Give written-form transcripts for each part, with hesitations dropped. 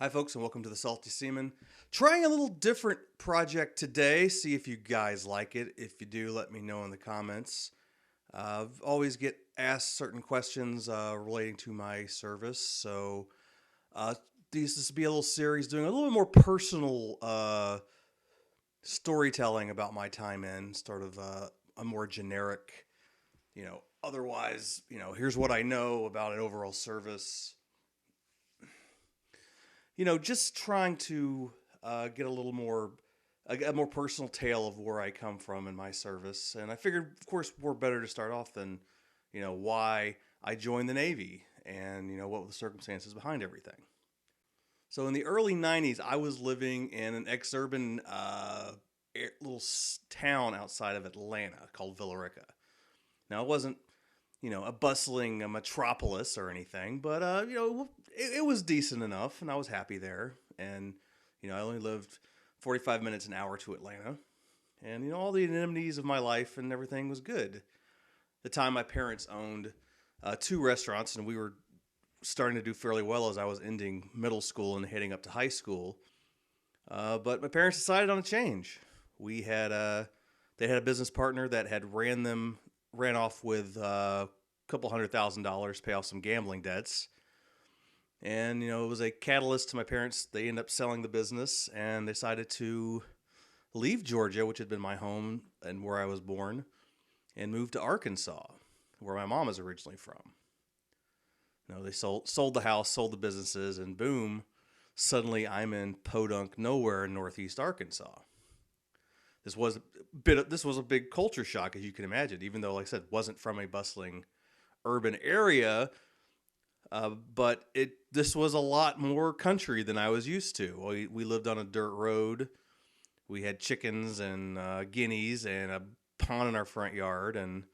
Hi, folks, and welcome to the Salty Seaman. Trying a little different project today. See if you guys like it. If you do, let me know in the comments. Always get asked certain questions relating to my service. So, uh, this will be a little series doing a little bit more personal storytelling about my time in, sort of a more generic, otherwise, here's what I know about an overall service. Just trying to get a little more, a more personal tale of where I come from in my service. And I figured, of course, we're better to start off than, why I joined the Navy and, what were the circumstances behind everything. So in the early 90s, I was living in an ex-urban little town outside of Atlanta called Villarica. Now, it wasn't, a bustling metropolis or anything, but, it was decent enough, and I was happy there. And, I only lived 45 minutes an hour to Atlanta. And, all the amenities of my life and everything was good. At the time, my parents owned two restaurants, and we were starting to do fairly well as I was ending middle school and heading up to high school. But my parents decided on a change. They had a business partner that had ran off with a couple $100,000 to pay off some gambling debts. And, it was a catalyst to my parents. They ended up selling the business and decided to leave Georgia, which had been my home and where I was born, and move to Arkansas, where my mom is originally from. They sold the house, sold the businesses, and boom, suddenly I'm in podunk nowhere in northeast Arkansas. This was a big culture shock, as you can imagine, even though, like I said, wasn't from a bustling urban area. But this was a lot more country than I was used to. We lived on a dirt road. We had chickens and guineas and a pond in our front yard, and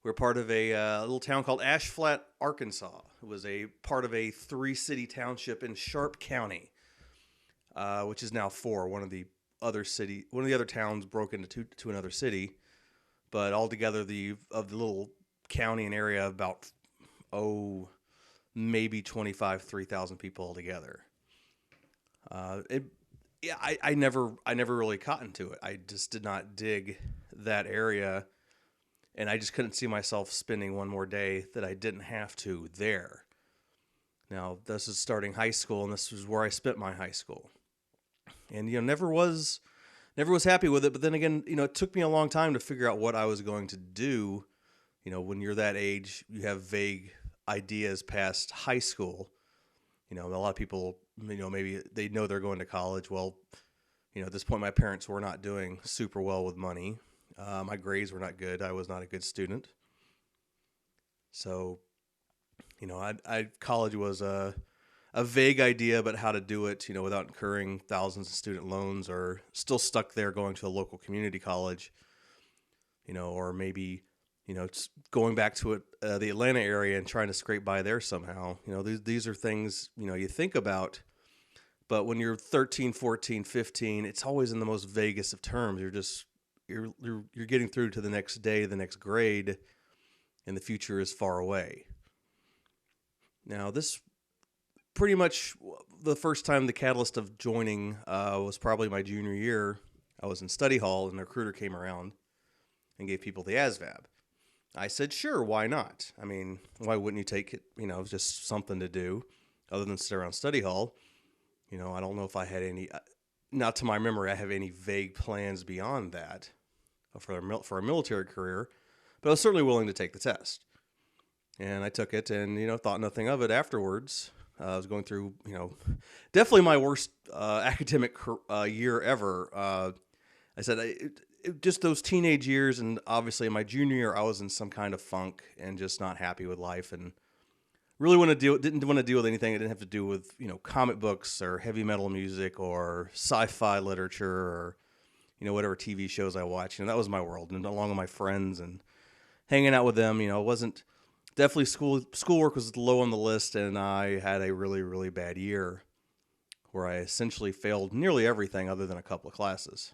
we're part of a little town called Ash Flat, Arkansas. It was a part of a 3-city township in Sharp County, which is now 4. One of the other towns broke into to another city, but altogether the little county and area about maybe 3,000 people altogether. I never really caught into it. I just did not dig that area, and I just couldn't see myself spending one more day that I didn't have to there. Now, this is starting high school, and this was where I spent my high school. And, never was happy with it. But then again, it took me a long time to figure out what I was going to do. When you're that age, you have vague ideas past high school. A lot of people, maybe they know they're going to college. Well, at this point, my parents were not doing super well with money. My grades were not good. I was not a good student. So, college was a vague idea about how to do it, without incurring thousands of student loans, or still stuck there going to a local community college, or maybe, going back to the Atlanta area and trying to scrape by there somehow. These are things, you think about, but when you're 13, 14, 15, it's always in the most vaguest of terms. You're getting through to the next day, the next grade, and the future is far away. Now, this pretty much the first time the catalyst of joining was probably my junior year. I was in study hall, and the recruiter came around and gave people the ASVAB. I said, sure, why not? I mean, why wouldn't you take it? It was just something to do other than sit around study hall. I don't know if I had any, not to my memory, I have any vague plans beyond that for a military career, but I was certainly willing to take the test. And I took it and, thought nothing of it afterwards. I was going through, definitely my worst academic year ever. I said, just those teenage years, and obviously in my junior year, I was in some kind of funk and just not happy with life, and really didn't want to deal with anything that didn't have to do with, comic books or heavy metal music or sci-fi literature or, whatever TV shows I watched. That was my world, and along with my friends and hanging out with them, it wasn't. Definitely schoolwork was low on the list, and I had a really, really bad year where I essentially failed nearly everything other than a couple of classes.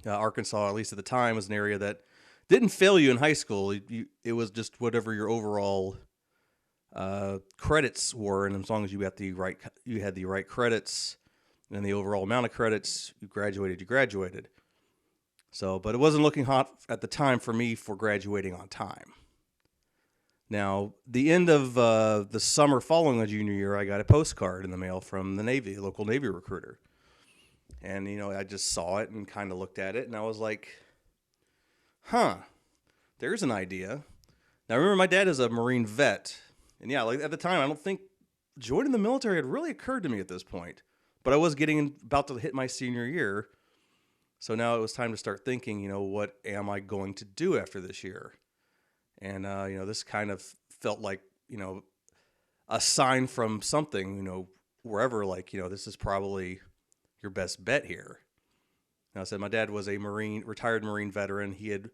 Arkansas, at least at the time, was an area that didn't fail you in high school. It was just whatever your overall credits were, and as long as you had the right credits and the overall amount of credits, you graduated. You graduated. So, but it wasn't looking hot at the time for me for graduating on time. Now, the end of the summer following my junior year, I got a postcard in the mail from the Navy, local Navy recruiter. And, I just saw it and kind of looked at it, and I was like, huh, there's an idea. Now, remember, my dad is a Marine vet. And yeah, like at the time, I don't think joining the military had really occurred to me at this point. But I was about to hit my senior year. So now it was time to start thinking, what am I going to do after this year? And, this kind of felt like, a sign from something, wherever, like, this is probably your best bet here. And I said, my dad was a retired Marine veteran. He had,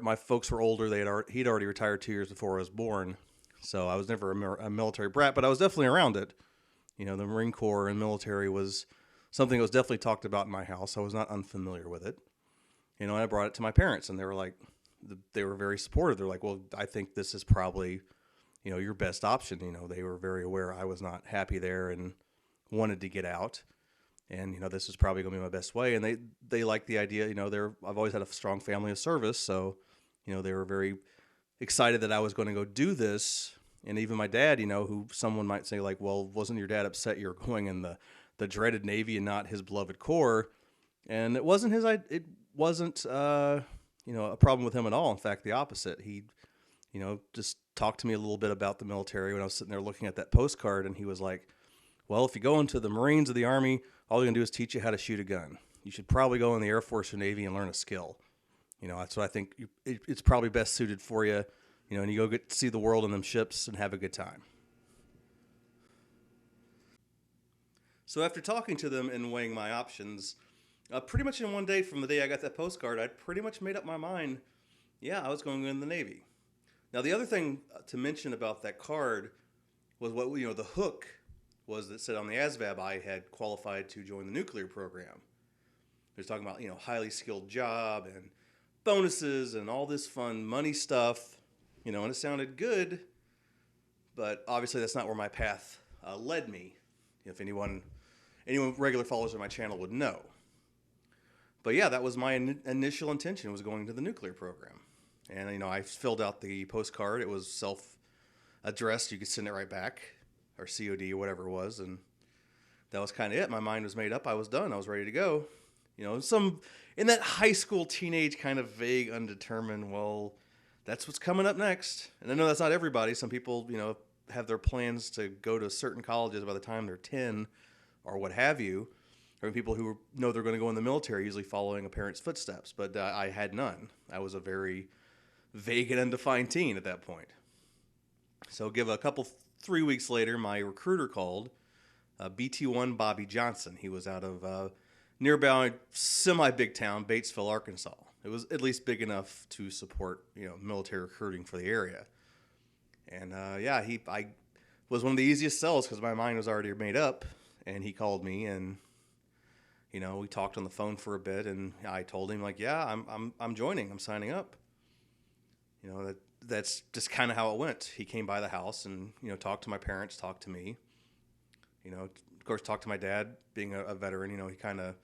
my folks were older. He'd already retired 2 years before I was born. So I was never a military brat, but I was definitely around it. The Marine Corps and military was something that was definitely talked about in my house. I was not unfamiliar with it. And I brought it to my parents, and they were like, they were very supportive. They're like, well, I think this is probably, your best option. They were very aware I was not happy there and wanted to get out. And, this is probably going to be my best way. And they liked the idea. I've always had a strong family of service. So, they were very excited that I was going to go do this. And even my dad, who someone might say like, well, wasn't your dad upset you're going in the dreaded Navy and not his beloved Corps? And it wasn't a problem with him at all. In fact, the opposite. He, just talked to me a little bit about the military when I was sitting there looking at that postcard. And he was like, well, if you go into the Marines or the Army, all they're going to do is teach you how to shoot a gun. You should probably go in the Air Force or Navy and learn a skill. That's what I think it's probably best suited for you, and you go get to see the world in them ships and have a good time. So after talking to them and weighing my options, pretty much in one day from the day I got that postcard, I'd pretty much made up my mind, yeah, I was going in the Navy. Now, the other thing to mention about that card was what, the hook was that said on the ASVAB I had qualified to join the nuclear program. They're talking about, highly skilled job and bonuses and all this fun money stuff, and it sounded good, but obviously that's not where my path led me. If anyone regular followers of my channel would know. But yeah, that was my initial intention, was going to the nuclear program. And, I filled out the postcard. It was self-addressed. You could send it right back, or COD or whatever it was. And that was kind of it. My mind was made up. I was done. I was ready to go. In that high school, teenage kind of vague, undetermined, well, that's what's coming up next. And I know that's not everybody. Some people, have their plans to go to certain colleges by the time they're 10 or what have you. Or people who know they're going to go in the military, usually following a parent's footsteps. But I had none. I was a very vague and undefined teen at that point. So 3 weeks later, my recruiter called, BT1 Bobby Johnson. He was out of nearby semi-big town, Batesville, Arkansas. It was at least big enough to support, military recruiting for the area. And I was one of the easiest sells because my mind was already made up. And he called me, and we talked on the phone for a bit, and I told him like, yeah, I'm joining. I'm signing up. That's just kind of how it went. He came by the house and talked to my parents, talked to me. Of course, talked to my dad, being a veteran. He kind of.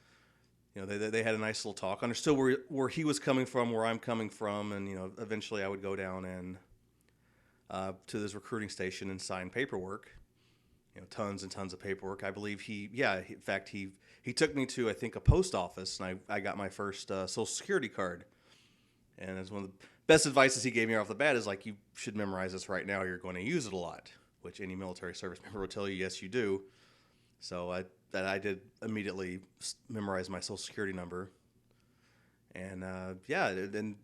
They had a nice little talk. Understood where he was coming from, where I'm coming from, and eventually I would go down and to this recruiting station and sign paperwork. Tons and tons of paperwork. I believe he took me to, I think, a post office, and I got my first Social Security card. And it's one of the best advices he gave me off the bat is like, you should memorize this right now. You're going to use it a lot, which any military service member will tell you, yes, you do. So I did immediately memorize my Social Security number. And then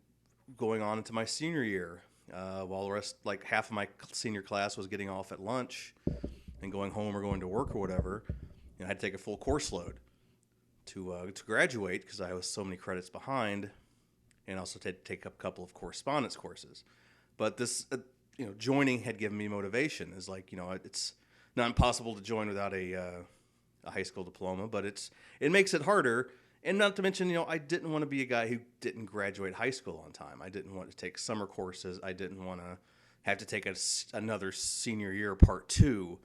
going on into my senior year, while the rest, like half of my senior class was getting off at lunch and going home or going to work or whatever, I had to take a full course load to graduate because I was so many credits behind, and also to take up a couple of correspondence courses. But this, joining had given me motivation. Is like, it's not impossible to join without a high school diploma, but it makes it harder. And not to mention, I didn't want to be a guy who didn't graduate high school on time. I didn't want to take summer courses. I didn't want to, have to take another senior year part two,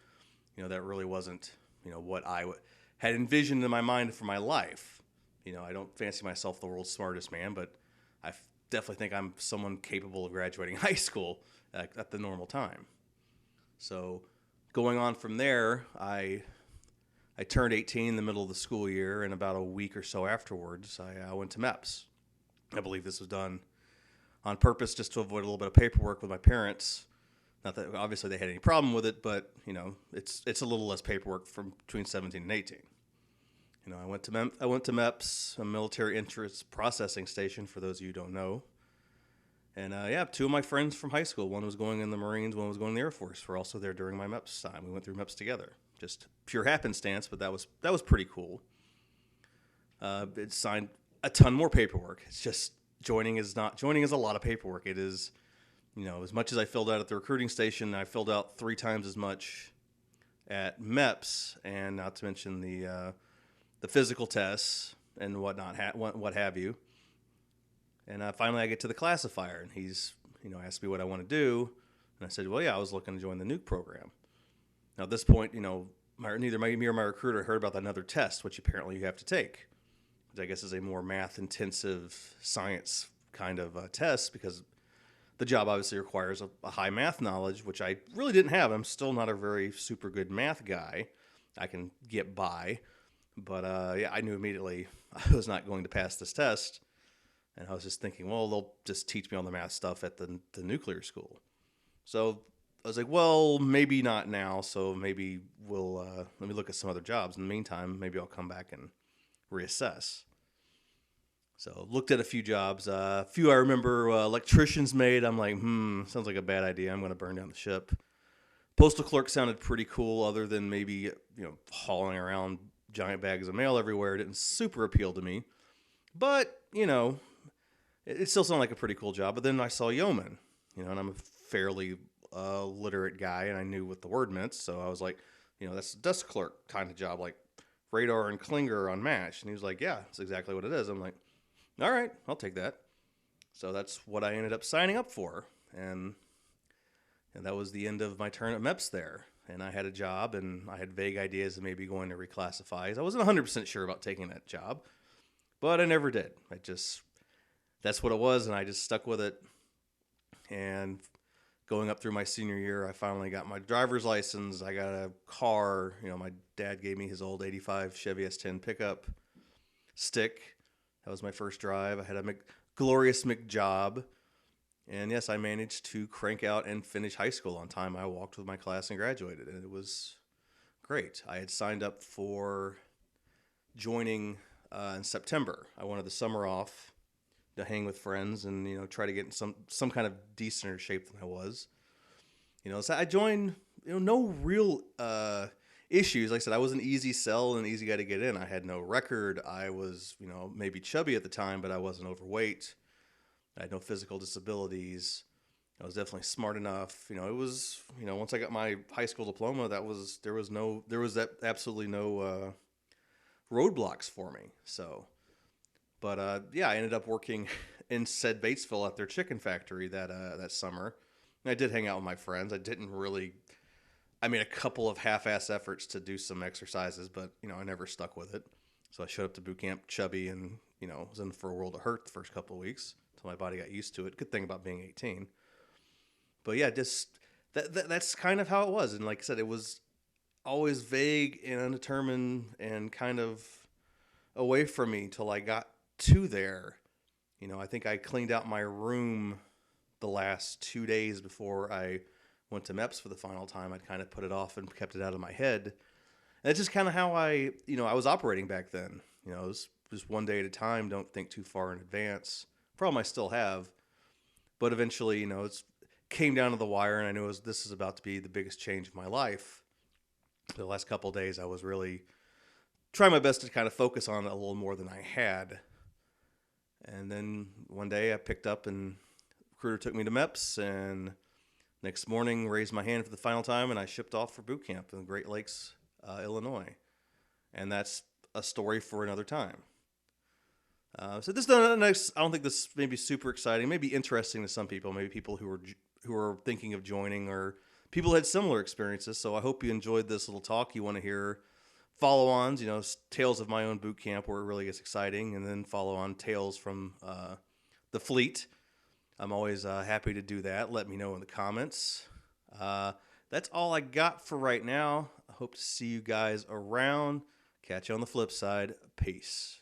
that really wasn't, what I had envisioned in my mind for my life. I don't fancy myself the world's smartest man, but I definitely think I'm someone capable of graduating high school at the normal time. So going on from there, I turned 18 in the middle of the school year, and about a week or so afterwards, I went to MEPS. I believe this was done on purpose just to avoid a little bit of paperwork with my parents. Not that obviously they had any problem with it, but it's a little less paperwork from between 17 and 18. I went to MEPS, a military interest processing station, for those of you who don't know. And two of my friends from high school, one was going in the Marines, one was going in the Air Force, were also there during my MEPS time. We went through MEPS together. Just pure happenstance, but that was pretty cool. It signed a ton more paperwork. It's just joining is a lot of paperwork. It is, as much as I filled out at the recruiting station, I filled out 3 times as much at MEPS, and not to mention the physical tests and whatnot, what have you. And finally, I get to the classifier, and he's, asked me what I want to do, and I said, well, yeah, I was looking to join the nuke program. Now, at this point, neither me or my recruiter heard about another test, which apparently you have to take, which I guess is a more math-intensive science kind of test, because the job obviously requires a high math knowledge, which I really didn't have. I'm still not a very super good math guy. I can get by, but I knew immediately I was not going to pass this test, and I was just thinking, well, they'll just teach me all the math stuff at the nuclear school. So I was like, well, maybe not now, so maybe let me look at some other jobs. In the meantime, maybe I'll come back and reassess. So looked at a few jobs. A few I remember electricians made. I'm like, sounds like a bad idea. I'm going to burn down the ship. Postal clerk sounded pretty cool, other than maybe, hauling around giant bags of mail everywhere. It didn't super appeal to me. But, it still sounded like a pretty cool job. But then I saw yeoman, and I'm a fairly literate guy, and I knew what the word meant. So I was like, that's a desk clerk kind of job, like radar and Klinger on MASH. And he was like, yeah, that's exactly what it is. I'm like, all right, I'll take that. So that's what I ended up signing up for. And that was the end of my turn at MEPS there. And I had a job, and I had vague ideas of maybe going to reclassify. I wasn't 100% sure about taking that job, but I never did. That's what it was, and I just stuck with it. And going up through my senior year, I finally got my driver's license. I got a car. My dad gave me his old 85 Chevy S10 pickup stick. That was my first drive. I had a glorious McJob. And yes, I managed to crank out and finish high school on time. I walked with my class and graduated, and it was great. I had signed up for joining in September. I wanted the summer off to hang with friends and, try to get in some kind of decenter shape than I was. So I joined, no real issues. Like I said, I was an easy sell and an easy guy to get in. I had no record. I was, maybe chubby at the time, but I wasn't overweight. I had no physical disabilities. I was definitely smart enough. It was, once I got my high school diploma, there was absolutely no roadblocks for me. So, but I ended up working in said Batesville at their chicken factory that summer. And I did hang out with my friends. I made a couple of half-ass efforts to do some exercises, but, I never stuck with it. So I showed up to boot camp chubby and, was in for a world of hurt the first couple of weeks until my body got used to it. Good thing about being 18. But yeah, just that's kind of how it was. And like I said, it was always vague and undetermined and kind of away from me till I got to there. I think I cleaned out my room the last 2 days before I went to MEPS for the final time. I'd kind of put it off and kept it out of my head. And that's just kind of how I was operating back then. It was just one day at a time. Don't think too far in advance. Problem I still have. But eventually, it came down to the wire, and I knew this is about to be the biggest change of my life. The last couple of days, I was really trying my best to kind of focus on it a little more than I had. And then one day I picked up and recruiter took me to MEPS, and next morning raised my hand for the final time, and I shipped off for boot camp in Great Lakes, Illinois. And that's a story for another time. So this is the next. I don't think this may be super exciting. Maybe interesting to some people. Maybe people who who are thinking of joining or people who had similar experiences. So I hope you enjoyed this little talk. You want to hear follow-ons, tales of my own boot camp where it really gets exciting, and then follow on tales from the fleet. I'm always happy to do that. Let me know in the comments. That's all I got for right now. I hope to see you guys around. Catch you on the flip side. Peace.